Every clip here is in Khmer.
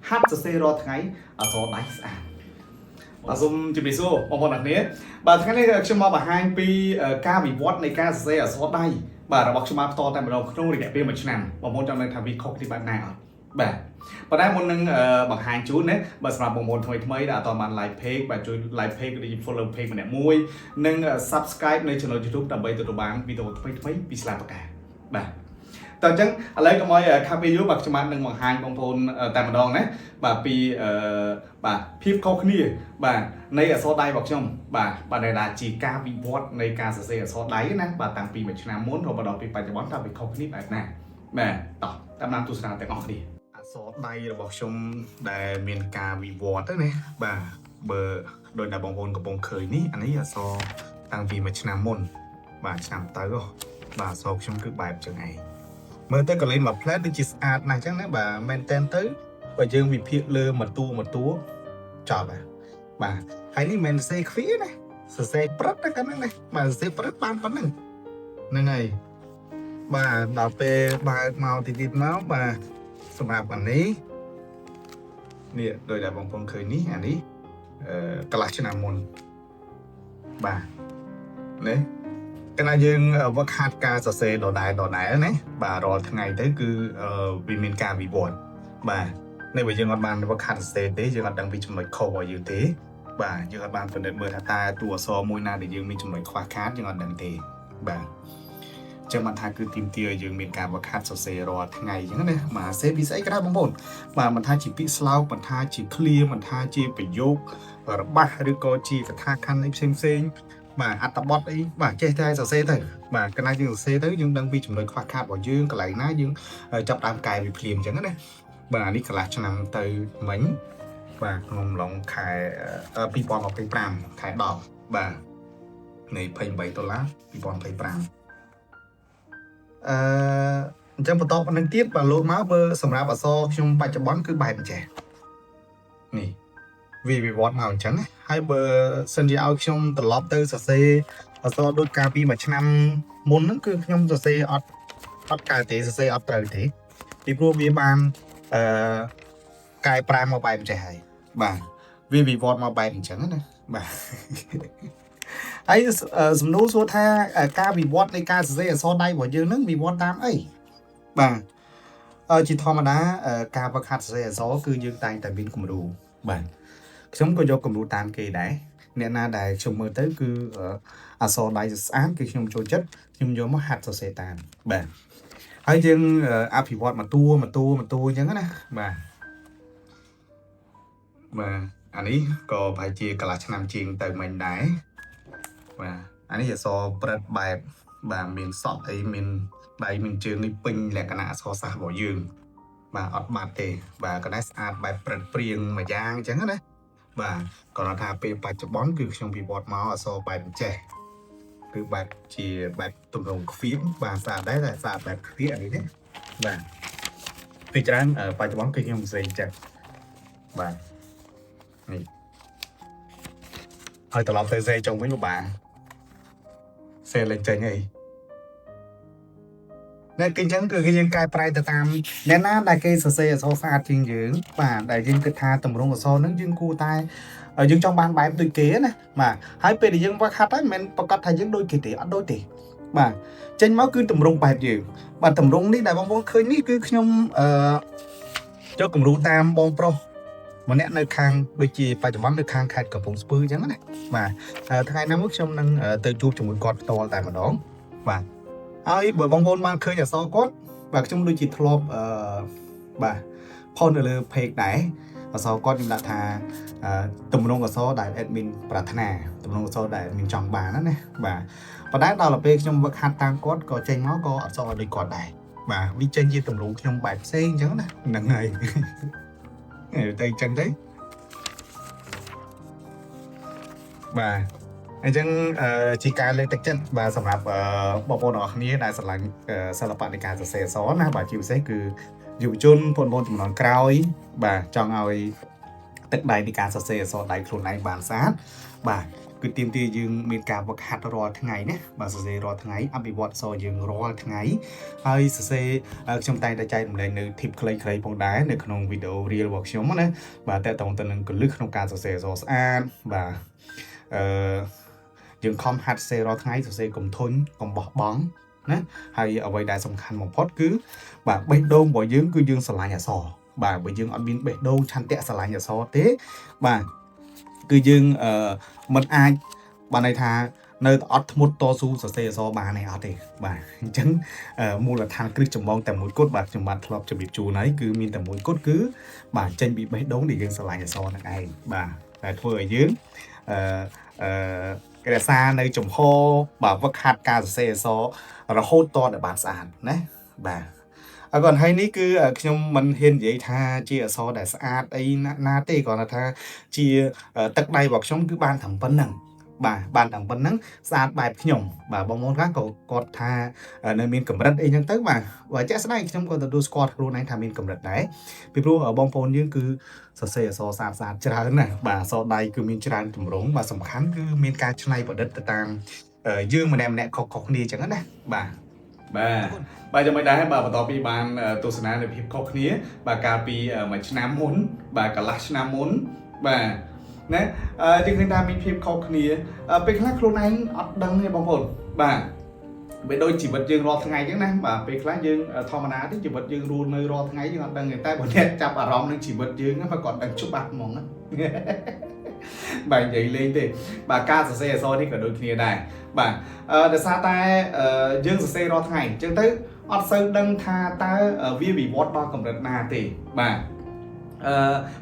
ហាត់សរសេររាល់ថ្ងៃអក្សរដៃស្អាតបាទសូមជម្រាបសួរបងប្អូនអ្នកគ្នាបាទថ្ងៃនេះខ្ញុំមកបង្ហាញពីការវិវត្តនៃការសរសេរអក្សរដៃបាទរបស់ខ្ញុំមកផ្ទាល់តែម្ដងក្នុងរយៈពេល1ឆ្នាំបងប្អូនចង់ដឹងថាវាខុសគ្នាបែបណាអត់បាទប៉ុន្តែមុននឹងបង្ហាញជូនណាបាទសម្រាប់បងប្អូនថ្មីដែលអត់បាន like page បាទជួយ like page ឬ follow page ម្នាក់មួយនិង subscribe នៅ channel YouTube ដើម្បីទទួលបានវីដេអូថ្មីៗពីស្លាបប្រកាបាទតើអញ្ចឹងឥឡូវកុំឲ្យខាប់ពេលយូរបាទខ្ញុំបាននឹងបង្ហាញបងប្អូនតែម្ដងណាបាទពីបាទភាពខុសគ្នាបាទនៃអក្សរដៃរបស់ខ្ញុំបាទដែលជាការវិវត្តនៃការសរសេរអក្សរដៃណាបាទតាំងពី1ឆ្នាំមុនរហូតដល់ពេលបច្ចុប្បន្នតើវាខុសគ្នាបែបណាបាទតោះតាមដានទស្សនាទាំងអស់គ្នាអក្សរដៃរបស់ខ្ញុំដែលមានការវិវត្តណាបាទបើដោយដែលបងប្អូនកំពុងឃើញនេះអានេះអក្សរតាំងពី1ឆ្នាំមុនបាទឆ្នាំទៅបាទអក្សរខ្ញុំគឺបែបចឹងឯងមើលទៅកលេនមួយផ្លែតដូចជាស្អាតណាស់ចឹងណាបាទមែនតែនទៅបើយើងវិភាគលើមួយតួចប់បាទហើយនេះមិនសរសេរខ្វៀណាសរសេរព្រឹត្តតែកណ្ដឹងណាបាទសរសេរព្រឹត្តបានប៉ុណ្្នឹងហ្នឹងហើយបាទដល់ពេលបើកមកទីមកបាទសម្រាប់អានេះដោយដែលបងប្អូនឃើញនេះអានេះកន្លះឆ្នាំមុនបាទនេះកាលណាយើងវឹកហាត់ការសរសេរដដែលណាបាទរាល់ថ្ងៃទៅគឺវាមានការវិវត្តបាទនៅបើយើងអត់បានវឹកហាត់សរសេរទេយើងអត់ដឹងពីចំណុចខុសរបស់យើងទេបាទយើងអត់បានពិនិត្យមើលថាតើតួអក្សរមួយណាដែលយើងមានចំណុចខ្វះខាតយើងអត់ដឹងទេបាទចឹងបានថាគឺទីមទាឲ្យយើងមានការវឹកហាត់សរសេររាល់ថ្ងៃចឹងណាបាទសេពីស្អីក៏ដោយបងប្អូនបាទមិនថាជាពាក្យស្លោកមិនថាជាឃ្លាមិនថាជាប្រយោគរបស់ឬក៏ជាកថាខណ្ឌអីផ្សេងបាទអត្ថបទអីបាទចេះតែសរសេរទៅបាទកាលណាយើងសរសេរទៅយើងដឹងពីចំណុចខ្វះខាតរបស់យើងកន្លែងណាយើងចាប់ដើមកែវាភ្លាមចឹងណាបាទអានេះកន្លះឆ្នាំទៅមិញបាទក្នុងឡុងខែ2025ខែ10បាទនៃ$28 2025អញ្ចឹងបន្តប៉ុណ្្នឹងទៀតបាទលោតមកបើសម្រាប់អក្សរខ្ញុំបច្ចុប្បន្នគឺបែបអញ្ចេះនេះវាវិវត្តមកអញ្ចឹងហើយបើសិនជាឲ្យខ្ញុំត្រឡប់ទៅសរសេរអក្សរដូចកាលពី1ឆ្នាំមុនហ្នឹងគឺខ្ញុំសរសេរអត់កើតទេសរសេរអត់ត្រូវទេពីព្រោះវាបានកែប្រែមកបែបអញ្ចេះហើយបាទវាវិវត្តមកបែបអញ្ចឹងណាបាទហើយសំណួរសួរថាការវិវត្តនៃការសរសេរអក្សរដៃរបស់យើងនឹងវិវត្តតាមអីបាទជាធម្មតាការវឹកហាត់សរសេរអក្សរគឺយើងតែងតែមានគំរូបាទខ្ញុំក៏យកគំរូតាមគេដែរអ្នកណាដែលខ្ញុំមើលទៅគឺអក្សរដៃស្អាតគឺខ្ញុំចូលចិត្តខ្ញុំយកមកហាត់សរសេរតាមបាទហើយយើងអភិវឌ្ឍមួយតួអញ្ចឹងណាបាទអានេះក៏ប្រហែលជាកន្លះឆ្នាំជាងទៅមិញដែរបាទអានេះអក្សរព្រឹត្តបែបបាទមានសក់អីមានដៃមានជើងនេះពេញលក្ខណៈអក្សរសាស្ត្ររបស់យើងបាទអត់បាត់ទេបាទក៏ដែរស្អាតបែបព្រឹត្តព្រៀងមួយយ៉ាងអញ្ចឹងណាបាទគាត់ថាពេលបច្ចុប្បន្នគឺខ្ញុំវិវត្តមកអក្សរបែបអញ្ចេះគឺបែបជាបែបទម្រង់ខ្វៀងបាទស្អាតដែរតែស្អាតបែបខ្វៀងអានេះណាបាទពីច្រើនបច្ចុប្បន្នគឺខ្ញុំសរសេរអញ្ចឹងបាទនេះហើយត្រឡប់ទៅសេចុងវិញបាទសេលេចចេញអីអ្នកគេអញ្ចឹងគឺយើងកែប្រែទៅតាមអ្នកណាដែលគេសរសេរអក្សរស្អាតជាងយើងបាទដែលយើងគិតថាទម្រង់អក្សរហ្នឹងយើងគួរតែយើងចង់បានបែបដូចគេណាបាទហើយពេលដែលយើងវឹកហាត់ហើយមិនប្រកាសថាយើងដូចគេទេអត់ដូចទេបាទចេញមកគឺទម្រង់បែបយើងបាទទម្រង់នេះដែលបងប្អូនឃើញនេះគឺខ្ញុំយកគំរូតាមបងប្រុសម្នាក់នៅខាងដូចជាបច្ចុប្បន្ននៅខាងខេត្តកំពង់ស្ពឺអញ្ចឹងណាបាទថ្ងៃណាមួយខ្ញុំនឹងទៅជួបជាមួយគាត់ផ្ទាល់តែម្ដងបាទហើយបើបងប្អូនបានឃើញអក្សរគាត់បាទខ្ញុំដូចជាធ្លាប់បាទផុសនៅលើ page ដែរអក្សរគាត់ខ្ញុំដាក់ថាទម្រង់អក្សរដែល admin ប្រាថ្នាទម្រង់អក្សរដែល admin ចង់បានណាបាទប៉ុន្តែដល់ពេលខ្ញុំវឹកហាត់តាមគាត់ក៏ចេញមកក៏អក្សរដូចគាត់ដែរបាទវាចេញជាទម្រង់ខ្ញុំបែបផ្សេងអញ្ចឹងណាហ្នឹងហើយតែអញ្ចឹងទេបាទអញ្ចឹងជាការលើកទឹកចិត្តបាទសម្រាប់បងប្អូនទាំងអស់គ្នាដែលស្រឡាញ់សិល្បៈនៃការសរសេរអក្សរណាបាទជាពិសេសគឺយុវជនបងប្អូនជំនាន់ក្រោយបាទចង់ឲ្យទឹកដៃនៃការសរសេរអក្សរដៃខ្លួនឯងបានស្អាតបាទ គឺទៀមទាយើងមានការវឹកហាត់រាល់ថ្ងៃណាបាទសរសេររាល់ថ្ងៃអភិវឌ្ឍអក្សរយើងរាល់ថ្ងៃហើយសរសេរខ្ញុំតែងតែចែករំលែកនៅ tip ខ្លីៗផងដែរនៅក្នុងវីដេអូ reel របស់ខ្ញុំណាបាទតើតើទៅនឹងកលឹះក្នុងការសរសេរអក្សរស្អាតបាទយើងខំហាត់សរសេររាល់ថ្ងៃសរសេរកុំធុញកុំបោះបង់ណាហើយអ្វីដែលសំខាន់បំផុតគឺបាទបេះដូងរបស់យើងគឺយើងស្រឡាញ់អក្សរបាទបើយើងអត់មានបេះដូងឆន្ទៈស្រឡាញ់អក្សរទេបាទគឺយើងមិនអាចបានន័យថានៅអត់ធ្មត់តស៊ូសរសេរអក្សរបានទេអត់ទេបាទអញ្ចឹងមូលដ្ឋានគ្រឹះចម្បងតែមួយគត់បាទខ្ញុំបាទធ្លាប់ជម្រាបជូនហើយគឺមានតែមួយគត់គឺបាទចេញពីបេះដូងដែលយើងស្រឡាញ់អក្សរហ្នឹងឯងបាទតែធ្វើឲ្យយើងគេរក្សានៅចំហបាទវឹកហាត់ការសរសេរអក្សររហូតតដល់បានស្អាតណាបាទអរគុណហើយនេះគឺខ្ញុំមិនហ៊ាននិយាយថាជាអក្សរដែលស្អាតអីណាទេគ្រាន់តែថាជាទឹកដៃរបស់ខ្ញុំគឺបានត្រឹមប៉ុណ្្នឹងបាទបានតែប៉ុណ្្នឹងស្អាតបែបខ្ញុំបាទបងប្អូនខ្លះក៏គាត់ថានៅមានកម្រិតអីចឹងទៅបាទបើជាក់ស្ដែងខ្ញុំក៏ទទួលស្គាល់ខ្លួនឯងថាមានកម្រិតដែរពីព្រោះបងប្អូនយើងគឺសរសេរអក្សរស្អាតច្រើនណាស់បាទអក្សរដៃគឺមានច្រើនទម្រង់បាទសំខាន់គឺមានការច្នៃប្រឌិតទៅតាមយើងម្នាក់ខុសៗគ្នាចឹងណាបាទបាទយ៉ាងមិនដែរបាទបន្ទាប់ពីបានទស្សនានៅភាពខុសគ្នាបាទកាលពីមួយឆ្នាំមុនបាទកន្លះឆ្នាំមុនបាទណាយើងឃើញថាមានភាពខុសគ្នាពេលខ្លះខ្លួនឯងអត់ដឹងទេបងប្អូនបាទវាដូចជីវិតយើងរាល់ថ្ងៃអញ្ចឹងណាបាទពេលខ្លះយើងធម្មតាទេជីវិតយើងរស់នៅរាល់ថ្ងៃយើងអត់ដឹងទេតែបើអ្នកចាប់អារម្មណ៍នឹងជីវិតយើងហ្នឹងគាត់ដឹងច្បាស់ហ្មងណាបាទនិយាយលេងទេបាទការសរសេរអក្សរនេះក៏ដូចគ្នាដែរបាទដោយសារតែយើងសរសេររាល់ថ្ងៃអញ្ចឹងទៅអត់សូវដឹងថាតើវាវិវត្តដល់កម្រិតណាទេបាទ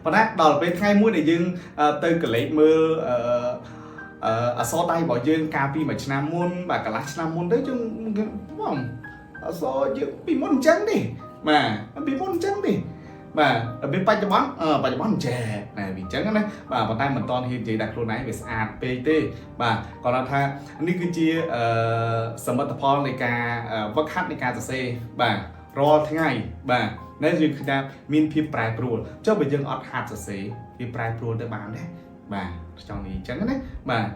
ប៉ុន្តែដល់ពេលថ្ងៃមួយដែលយើងទៅកលេចមើលអក្សរដៃរបស់យើងកាលពីមួយឆ្នាំមុនបាទកន្លះឆ្នាំមុនទៅយើងបងអក្សរយើងពីមុនអញ្ចឹងទេបាទពីមុនអញ្ចឹងទេបាទដល់ពេលបច្ចុប្បន្នចេះណាវាអញ្ចឹងណាបាទប៉ុន្តែមិនតន់ហ៊ាននិយាយដាក់ខ្លួនឯងវាស្អាតពេកទេបាទគាត់ថានេះគឺជាសមិទ្ធផលនៃការវឹកហាត់នៃការសរសេរបាទរាល់ថ្ងៃបាទនៅយើងគឺថាមានភាពប្រែប្រួលចុះបើយើងអត់ហាត់សរសេរវាប្រែប្រួលទៅបានដែរបាទចង់និយាយអញ្ចឹងណាបាទ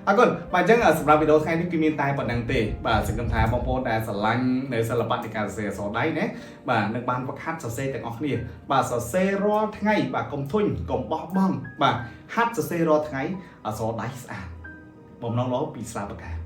អរគុណបាទអញ្ចឹងសម្រាប់វីដេអូថ្ងៃនេះគឺមានតែប៉ុណ្្នឹងទេបាទសង្ឃឹមថាបងប្អូនដែលស្រឡាញ់នៅសិល្បៈនៃការសរសេរអក្សរដៃណាបាទនឹងបានវឹកហាត់សរសេរទាំងអស់គ្នាបាទសរសេររាល់ថ្ងៃបាទកុំធុញកុំបោះបង់បាទហាត់សរសេររាល់ថ្ងៃអក្សរដៃស្អាតបំណងល្អពីស្លាបកា